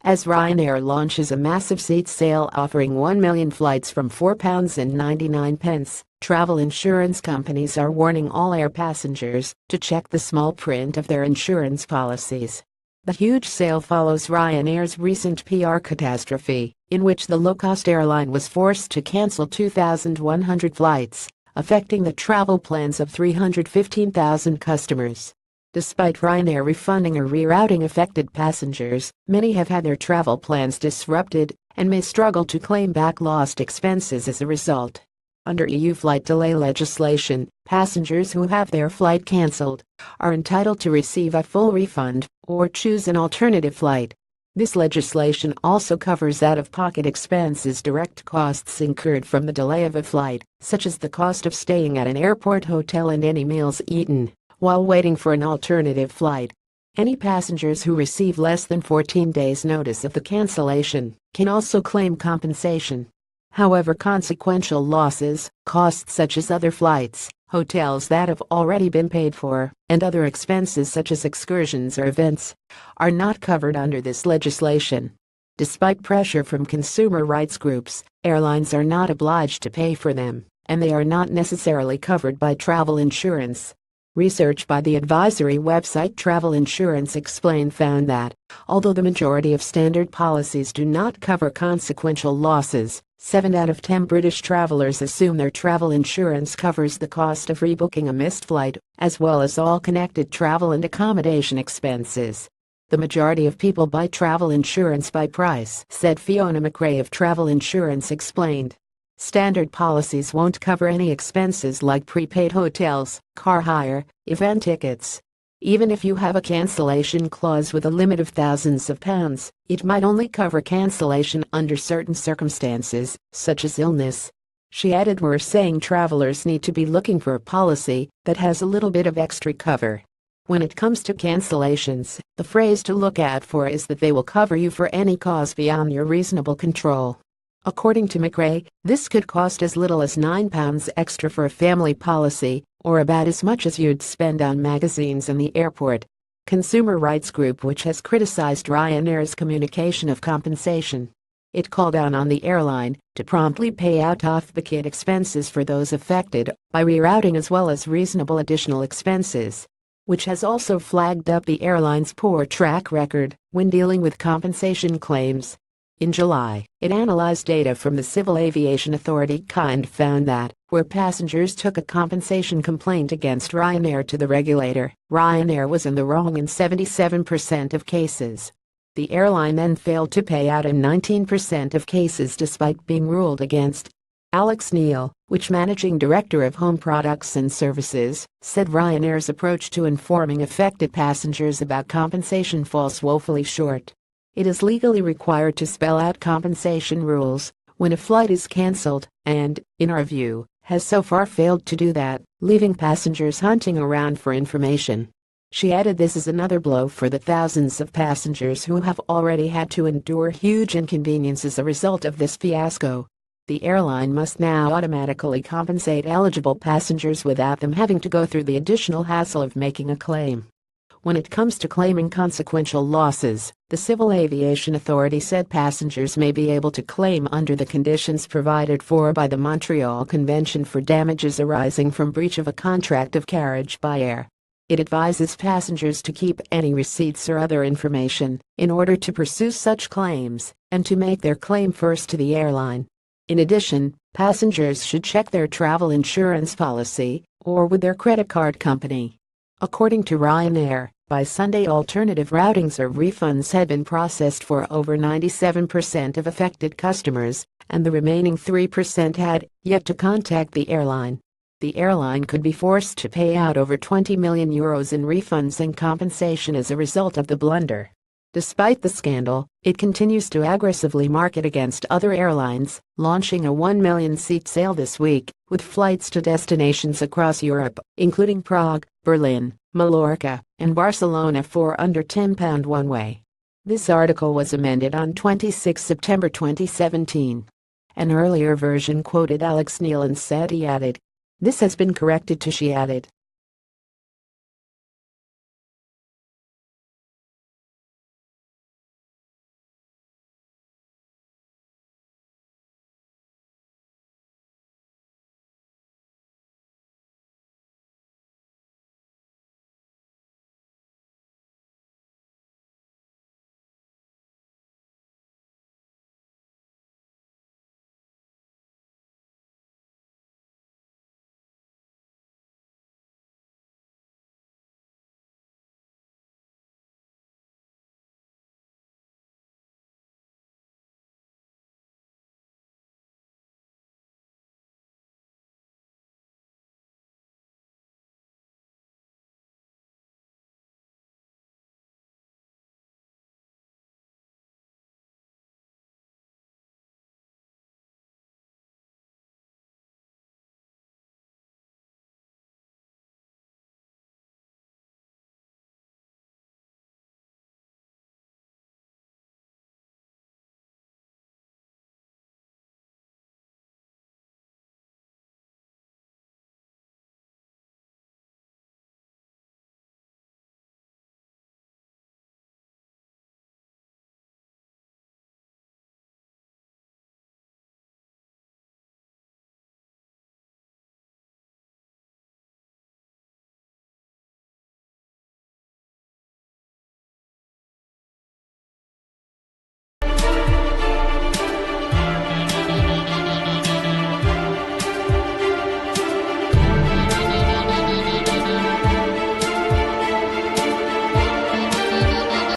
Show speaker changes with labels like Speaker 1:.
Speaker 1: As Ryanair launches a massive seat sale offering 1 million flights from £4.99, travel insurance companies are warning all air passengers to check the small print of their insurance policies. The huge sale follows Ryanair's recent PR catastrophe, in which the low-cost airline was forced to cancel 2,100 flights, affecting the travel plans of 315,000 customers. Despite Ryanair refunding or rerouting affected passengers, many have had their travel plans disrupted and may struggle to claim back lost expenses as a result. Under EU flight delay legislation, passengers who have their flight cancelled are entitled to receive a full refund or choose an alternative flight. This legislation also covers out-of-pocket expenses, direct costs incurred from the delay of a flight, such as the cost of staying at an airport hotel and any meals eaten while waiting for an alternative flight. Any passengers who receive less than 14 days' notice of the cancellation can also claim compensation. However, consequential losses, costs such as other flights, hotels that have already been paid for, and other expenses such as excursions or events, are not covered under this legislation. Despite pressure from consumer rights groups, airlines are not obliged to pay for them, and they are not necessarily covered by travel insurance. Research by the advisory website Travel Insurance Explained found that, although the majority of standard policies do not cover consequential losses, 7 out of 10 British travelers assume their travel insurance covers the cost of rebooking a missed flight, as well as all connected travel and accommodation expenses. The majority of people buy travel insurance by price, said Fiona McRae of Travel Insurance Explained. Standard policies won't cover any expenses like prepaid hotels, car hire, event tickets. Even if you have a cancellation clause with a limit of thousands of pounds, it might only cover cancellation under certain circumstances, such as illness. She added, "We're saying travelers need to be looking for a policy that has a little bit of extra cover. When it comes to cancellations, the phrase to look out for is that they will cover you for any cause beyond your reasonable control." According to McRae, this could cost as little as £9 extra for a family policy, or about as much as you'd spend on magazines in the airport. Consumer rights group which has criticized Ryanair's communication of compensation. It called on the airline to promptly pay out off-the-kit expenses for those affected by rerouting as well as reasonable additional expenses, which has also flagged up the airline's poor track record when dealing with compensation claims. In July, it analyzed data from the Civil Aviation Authority and found that, where passengers took a compensation complaint against Ryanair to the regulator, Ryanair was in the wrong in 77% of cases. The airline then failed to pay out in 19% of cases despite being ruled against. Alex Neil, managing director of Home Products and Services, said Ryanair's approach to informing affected passengers about compensation falls woefully short. It is legally required to spell out compensation rules when a flight is cancelled and, in our view, has so far failed to do that, leaving passengers hunting around for information. She added, "This is another blow for the thousands of passengers who have already had to endure huge inconvenience as a result of this fiasco. The airline must now automatically compensate eligible passengers without them having to go through the additional hassle of making a claim." When it comes to claiming consequential losses, the Civil Aviation Authority said passengers may be able to claim under the conditions provided for by the Montreal Convention for damages arising from breach of a contract of carriage by air. It advises passengers to keep any receipts or other information in order to pursue such claims and to make their claim first to the airline. In addition, passengers should check their travel insurance policy or with their credit card company. According to Ryanair, by Sunday alternative routings or refunds had been processed for over 97% of affected customers, and the remaining 3% had yet to contact the airline. The airline could be forced to pay out over €20 million in refunds and compensation as a result of the blunder. Despite the scandal, it continues to aggressively market against other airlines, launching a 1 million seat sale this week, with flights to destinations across Europe, including Prague, Berlin, Mallorca, and Barcelona for under £10 one way. This article was amended on 26 September 2017. An earlier version quoted Alex Neil and said he added, "This has been corrected to," she added.